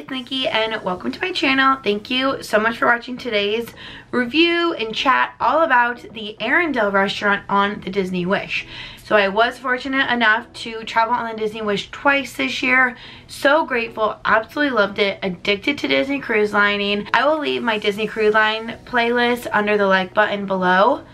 it's Nikki and welcome to my channel. Thank you so much for watching today's review and chat all about the Arendelle restaurant on the Disney Wish. So I was fortunate enough to travel on the Disney Wish twice this year. So grateful, absolutely loved it, addicted to Disney Cruise Lining. I will leave my Disney Cruise Line playlist under the like button below.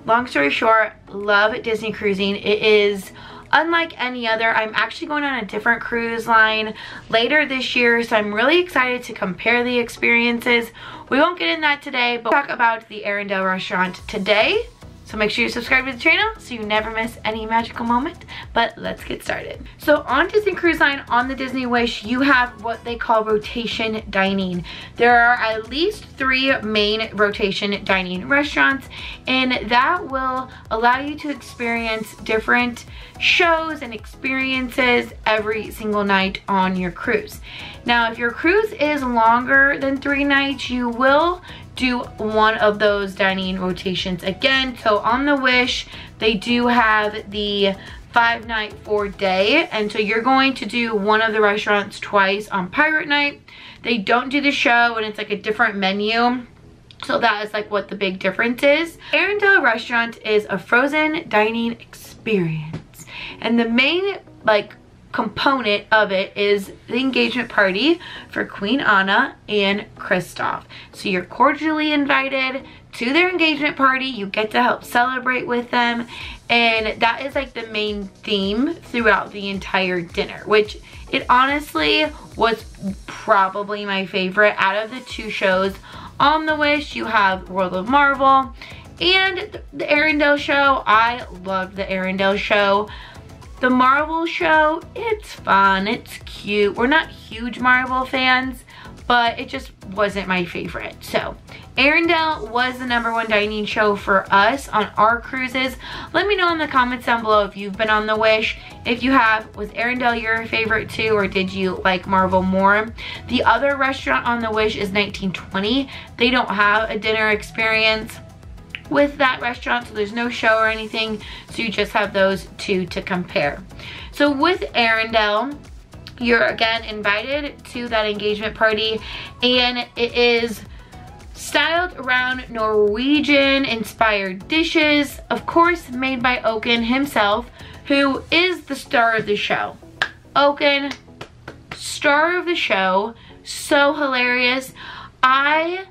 Long story short, love Disney cruising. It is unlike any other. I'm actually going on a different cruise line later this year, so I'm really excited to compare the experiences. We won't get in that today, but we'll talk about the Arendelle restaurant today. So make sure you subscribe to the channel so you never miss any magical moment. But let's get started. So on Disney Cruise Line, on the Disney Wish, you have what they call rotation dining. There are at least 3 main rotation dining restaurants, and that will allow you to experience different shows and experiences every single night on your cruise. Now, if your cruise is longer than 3 nights, you will do one of those dining rotations again. So on the Wish, they do have the 5-night 4-day, and so you're going to do one of the restaurants twice on Pirate Night. They don't do the show, and it's like a different menu. So that is like what the big difference is. Arendelle restaurant is a frozen dining experience, and the main component of it is the engagement party for Queen Anna and Kristoff. So you're cordially invited to their engagement party. You get to help celebrate with them, and that is like the main theme throughout the entire dinner, which it honestly was probably my favorite out of the 2 shows on the Wish. You have World of Marvel and the Arendelle show. I loved the Arendelle show. The Marvel show, it's fun, it's cute. We're not huge Marvel fans, but it just wasn't my favorite. So Arendelle was the #1 dining show for us on our cruises. Let me know in the comments down below if you've been on the Wish. If you have, was Arendelle your favorite too, or did you like Marvel more? The other restaurant on the Wish is 1920. They don't have a dinner experience with that restaurant, so there's no show or anything, so you just have those 2 to compare. So with Arendelle, you're again invited to that engagement party, and it is styled around Norwegian inspired dishes, of course made by Ikson himself, who is the star of the show. Ikson, star of the show, so hilarious. I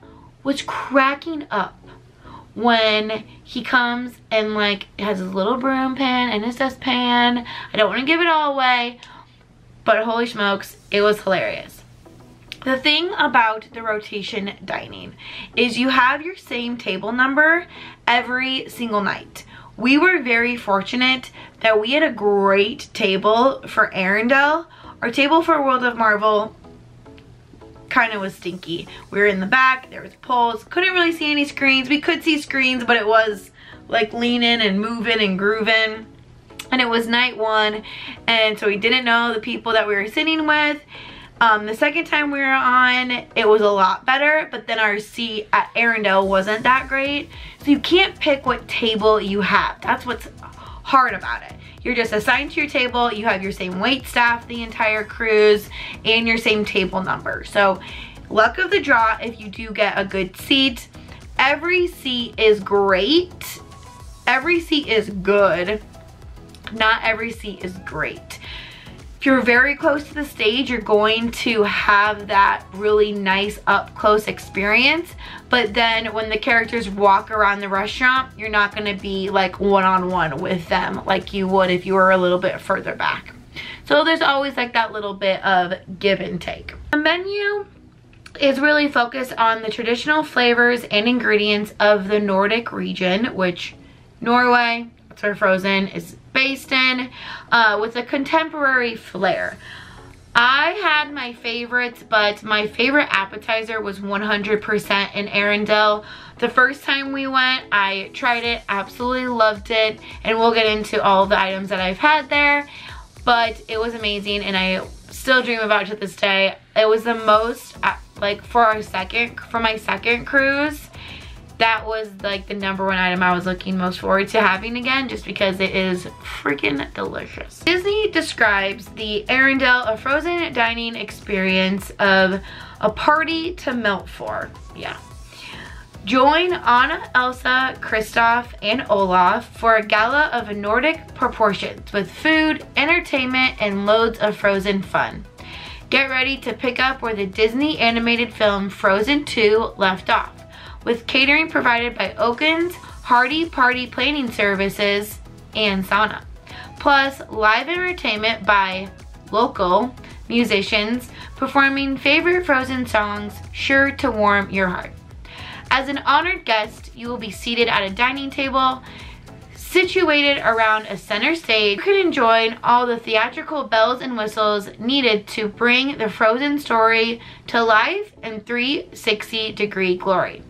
was cracking up when he comes and has his little broom pan and his dustpan. I don't want to give it all away, but holy smokes, it was hilarious. The thing about the rotation dining is you have your same table number every single night. We were very fortunate that we had a great table for Arendelle. Our table for World of Marvel kind of was stinky. We were in the back, there was poles, couldn't really see any screens. We could see screens, but it was like leaning and moving and grooving, and it was night 1, and so we didn't know the people that we were sitting with. The second time we were on, it was a lot better, but then our seat at Arendelle wasn't that great, so you can't pick what table you have. That's what's hard about it. You're just assigned to your table, you have your same wait staff the entire cruise, and your same table number. So luck of the draw if you do get a good seat. Every seat is great. Every seat is good. Not every seat is great. If you're very close to the stage, you're going to have that really nice up close experience, but then when the characters walk around the restaurant, you're not going to be like one-on-one with them like you would if you were a little bit further back. So there's always like that little bit of give and take. The menu is really focused on the traditional flavors and ingredients of the Nordic region, which Norway, that's where Frozen is based in, with a contemporary flair. I had my favorites, but my favorite appetizer was 100% in Arendelle. The first time we went, I tried it, absolutely loved it, and we'll get into all the items that I've had there, but it was amazing, and I still dream about it to this day. It was the most, for my second cruise, that was like the #1 item I was looking most forward to having again, just because it is freaking delicious. Disney describes the Arendelle a frozen dining experience of a party to melt for. Yeah. Join Anna, Elsa, Kristoff, and Olaf for a gala of Nordic proportions with food, entertainment, and loads of frozen fun. Get ready to pick up where the Disney animated film Frozen 2 left off, with catering provided by Oaken's Hardy Party Planning Services and Sauna, plus live entertainment by local musicians performing favorite Frozen songs sure to warm your heart. As an honored guest, you will be seated at a dining table situated around a center stage. You can enjoy all the theatrical bells and whistles needed to bring the Frozen story to life in 360-degree glory.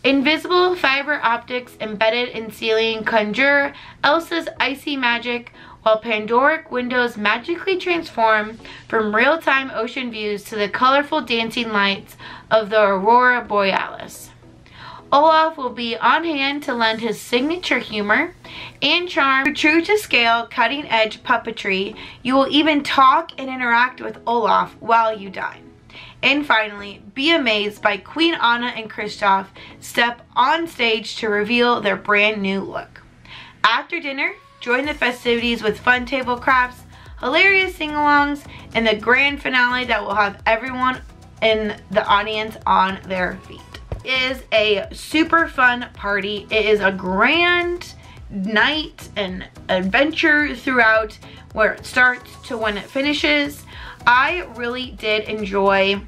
Invisible fiber optics embedded in ceiling conjure Elsa's icy magic, while Pandoric windows magically transform from real-time ocean views to the colorful dancing lights of the Aurora Borealis. Olaf will be on hand to lend his signature humor and charm. True to scale, cutting-edge puppetry, you will even talk and interact with Olaf while you dine. And finally, be amazed by Queen Anna and Kristoff step on stage to reveal their brand new look. After dinner, join the festivities with fun table crafts, hilarious sing-alongs, and the grand finale that will have everyone in the audience on their feet. It is a super fun party. It is a grand night and adventure throughout where it starts to when it finishes. I really did enjoy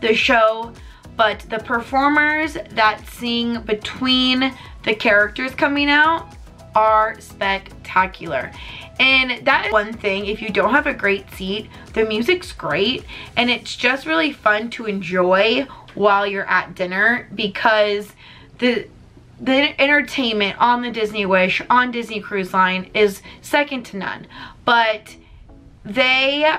the show, but the performers that sing between the characters coming out are spectacular. And that is one thing, if you don't have a great seat, the music's great and it's just really fun to enjoy while you're at dinner, because the entertainment on the Disney Wish, on Disney Cruise Line, is second to none. But they,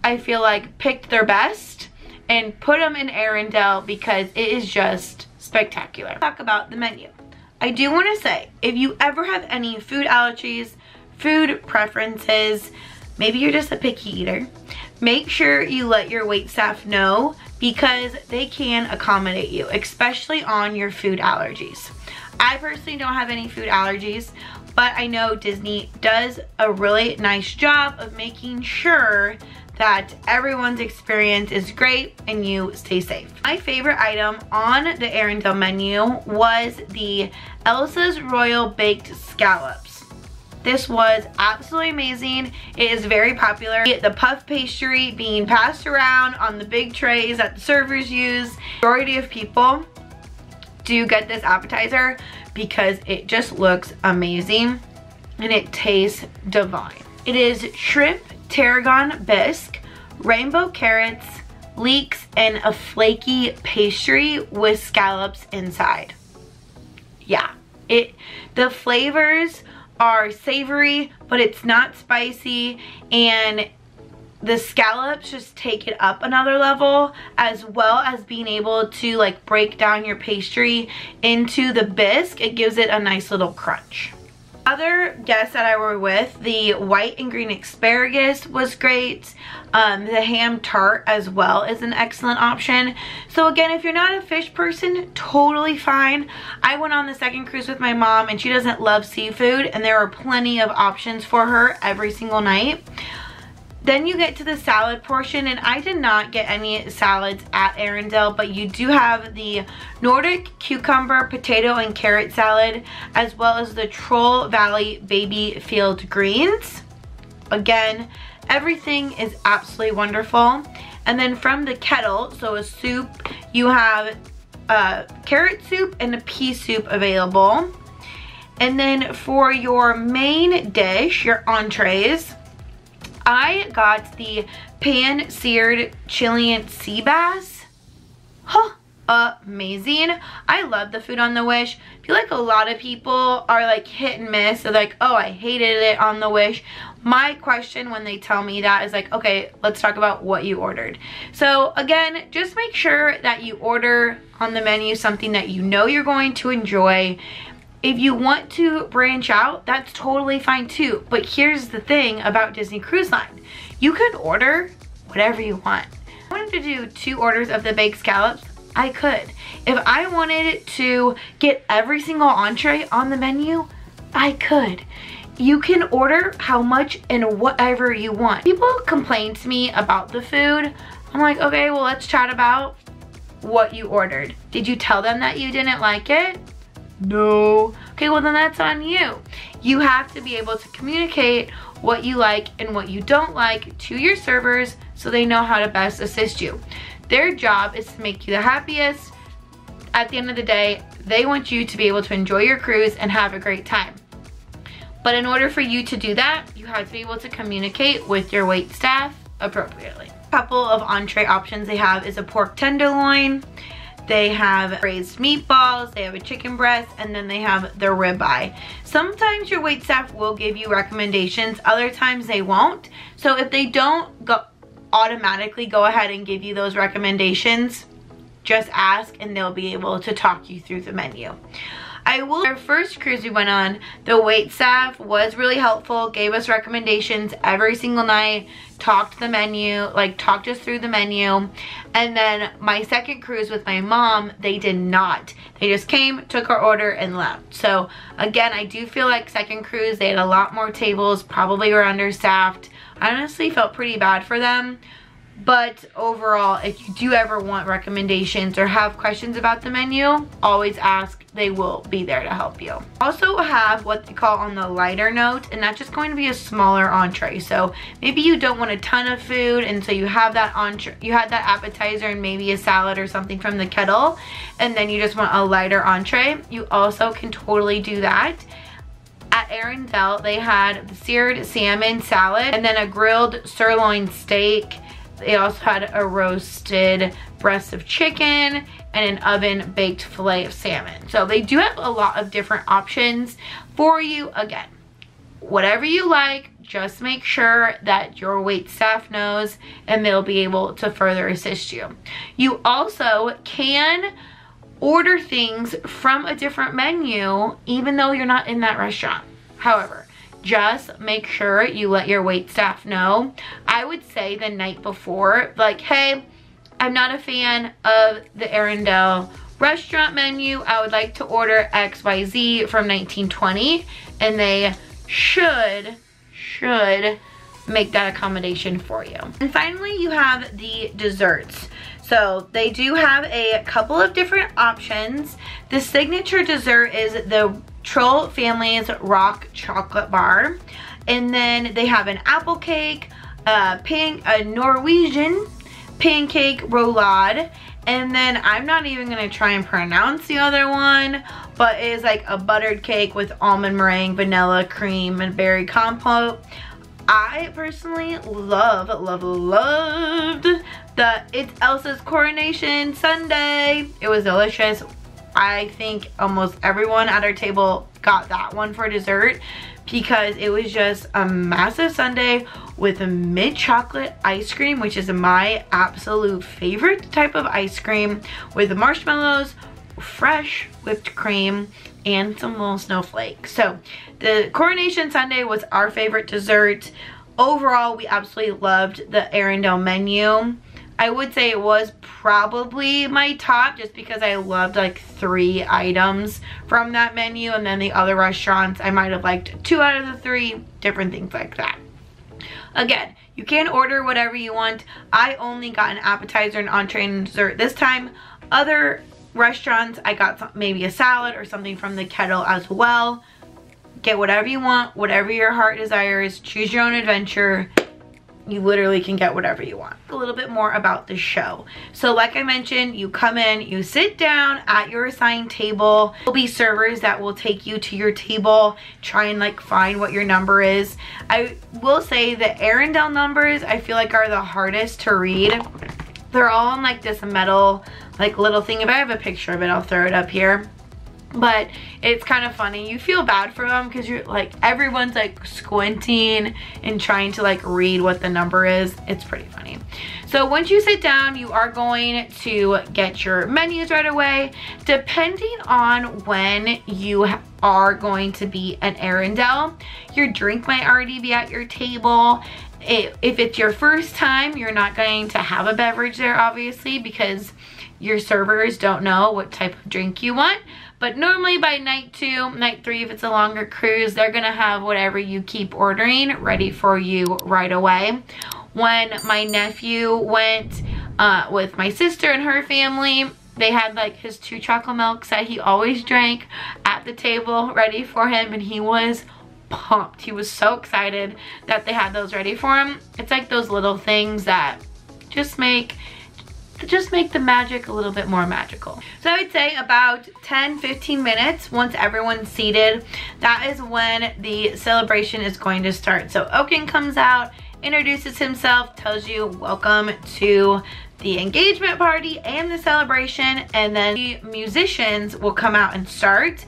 I feel like, picked their best and put them in Arendelle because it is just spectacular. Talk about the menu. I do want to say, if you ever have any food allergies, food preferences, maybe you're just a picky eater, make sure you let your waitstaff know, because they can accommodate you, especially on your food allergies. I personally don't have any food allergies, but I know Disney does a really nice job of making sure that everyone's experience is great and you stay safe. My favorite item on the Arendelle menu was the Elsa's Royal Baked Scallops. This was absolutely amazing. It is very popular. The puff pastry being passed around on the big trays that the servers use. The majority of people do get this appetizer because it just looks amazing and it tastes divine. It is shrimp tarragon bisque, rainbow carrots, leeks, and a flaky pastry with scallops inside. Yeah, the flavors are savory, but it's not spicy, and the scallops just take it up another level, as well as being able to like break down your pastry into the bisque. It gives it a nice little crunch. Other guests that I were with, the white and green asparagus was great. The ham tart as well is an excellent option. So again, if you're not a fish person, totally fine. I went on the second cruise with my mom and she doesn't love seafood, and there are plenty of options for her every single night. Then you get to the salad portion, and I did not get any salads at Arendelle, but you do have the Nordic cucumber, potato, and carrot salad, as well as the Troll Valley baby field greens. Again, everything is absolutely wonderful. And then from the kettle, so a soup, you have carrot soup and a pea soup available. And then for your main dish, your entrees, I got the pan-seared Chilean sea bass. Huh, amazing. I love the food on the Wish. I feel like a lot of people are like hit and miss. They're like, oh, I hated it on the Wish. My question when they tell me that is like, okay, let's talk about what you ordered. So again, just make sure that you order on the menu something that you know you're going to enjoy. If you want to branch out, that's totally fine too. But here's the thing about Disney Cruise Line. You can order whatever you want. If I wanted to do 2 orders of the baked scallops, I could. If I wanted to get every single entree on the menu, I could. You can order how much and whatever you want. People complain to me about the food. I'm like, okay, well, let's chat about what you ordered. Did you tell them that you didn't like it? No. Okay, well then that's on you. You have to be able to communicate what you like and what you don't like to your servers so they know how to best assist you. Their job is to make you the happiest. At the end of the day, they want you to be able to enjoy your cruise and have a great time. But in order for you to do that, you have to be able to communicate with your wait staff appropriately. A couple of entree options they have is a pork tenderloin, they have braised meatballs, they have a chicken breast, and then they have their ribeye. Sometimes your wait staff will give you recommendations, other times they won't. So if they don't automatically go ahead and give you those recommendations, just ask and they'll be able to talk you through the menu. Our first cruise we went on, the wait staff was really helpful, gave us recommendations every single night, talked the menu, like talked us through the menu. And then my second cruise with my mom, they did not. They just came, took our order, and left. So again, I do feel like second cruise, they had a lot more tables, probably were understaffed. I honestly felt pretty bad for them. But overall, if you do ever want recommendations or have questions about the menu, always ask. They will be there to help you. Also have what they call on the lighter note, and that's just going to be a smaller entree. So maybe you don't want a ton of food, and so you have that entree, you had that appetizer and maybe a salad or something from the kettle, and then you just want a lighter entree. You also can totally do that. At Arendelle, they had the seared salmon salad and then a grilled sirloin steak. They also had a roasted breast of chicken and an oven baked filet of salmon. So they do have a lot of different options for you. Again, whatever you like, just make sure that your wait staff knows and they'll be able to further assist you. You also can order things from a different menu even though you're not in that restaurant. However, just make sure you let your wait staff know. I would say the night before, like, hey, I'm not a fan of the Arendelle restaurant menu. I would like to order XYZ from 1920, and they should make that accommodation for you. And finally, you have the desserts. So they do have a couple of different options. The signature dessert is the Troll Family's Rock Chocolate Bar. And then they have an apple cake, a Norwegian pancake roulade. And then I'm not even gonna try and pronounce the other one, but it is like a buttered cake with almond meringue, vanilla cream, and berry compote. I personally loved It's Elsa's Coronation Sundae. It was delicious. I think almost everyone at our table got that one for dessert because it was just a massive sundae with a mint chocolate ice cream, which is my absolute favorite type of ice cream, with the marshmallows, fresh whipped cream, and some little snowflakes. So the Coronation Sundae was our favorite dessert. Overall, we absolutely loved the Arendelle menu. I would say it was probably my top just because I loved like 3 items from that menu, and then the other restaurants I might have liked 2 out of the 3, different things like that. Again, you can order whatever you want. I only got an appetizer, an entree, and dessert this time. Other restaurants, I got maybe a salad or something from the kettle as well. Get whatever you want, whatever your heart desires. Choose your own adventure. You literally can get whatever you want. A little bit more about the show. So like I mentioned, you come in, you sit down at your assigned table. There'll be servers that will take you to your table, try and like find what your number is. I will say the Arendelle numbers I feel like are the hardest to read. They're all on like this metal like little thing. If I have a picture of it, I'll throw it up here. But it's kind of funny. You feel bad for them because you're like, everyone's like squinting and trying to like read what the number is. It's pretty funny. So once you sit down, you are going to get your menus right away. Depending on when you are going to be at Arendelle, your drink might already be at your table. If it's your first time, you're not going to have a beverage there, obviously, because your servers don't know what type of drink you want. But normally by night 2, night 3, if it's a longer cruise, they're gonna have whatever you keep ordering ready for you right away. When my nephew went with my sister and her family, they had like his 2 chocolate milks that he always drank at the table ready for him, and he was pumped. He was so excited that they had those ready for him. It's like those little things that just make the magic a little bit more magical. So I would say about 10-15 minutes once everyone's seated, that is when the celebration is going to start. So Oaken comes out, introduces himself, tells you welcome to the engagement party and the celebration, and then the musicians will come out and start.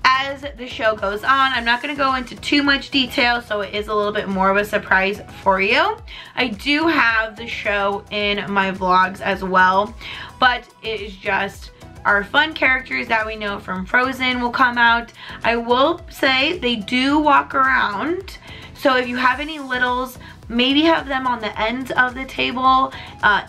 As the show goes on, I'm not going to go into too much detail, so it is a little bit more of a surprise for you. I do have the show in my vlogs as well, but it is just our fun characters that we know from Frozen will come out. I will say they do walk around, so if you have any littles, maybe have them on the ends of the table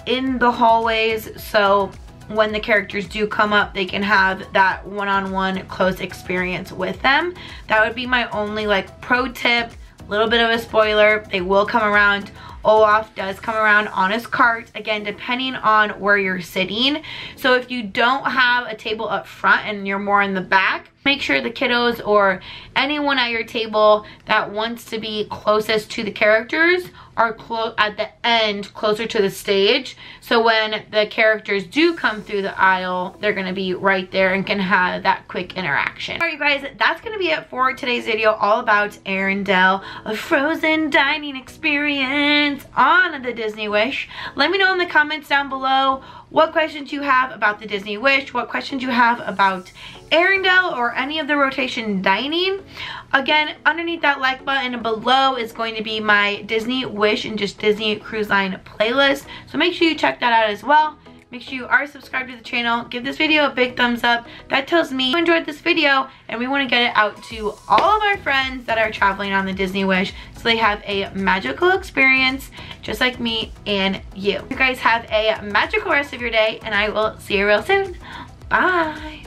in the hallways, so when the characters do come up, they can have that one-on-one close experience with them. That would be my only like pro tip. Little bit of a spoiler, they will come around. Olaf does come around on his cart, again depending on where you're sitting. So if you don't have a table up front and you're more in the back, make sure the kiddos or anyone at your table that wants to be closest to the characters are at the end, closer to the stage. So when the characters do come through the aisle, they're gonna be right there and can have that quick interaction. All right, you guys, that's gonna be it for today's video, all about Arendelle, a Frozen dining experience on the Disney Wish. Let me know in the comments down below what questions you have about the Disney Wish, what questions you have about Arendelle or any of the rotation dining. Again, underneath that like button below is going to be my Disney Wish and just Disney Cruise Line playlist. So make sure you check that out as well. Make sure you are subscribed to the channel. Give this video a big thumbs up. That tells me you enjoyed this video and we want to get it out to all of our friends that are traveling on the Disney Wish so they have a magical experience just like me and you. You guys have a magical rest of your day and I will see you real soon. Bye.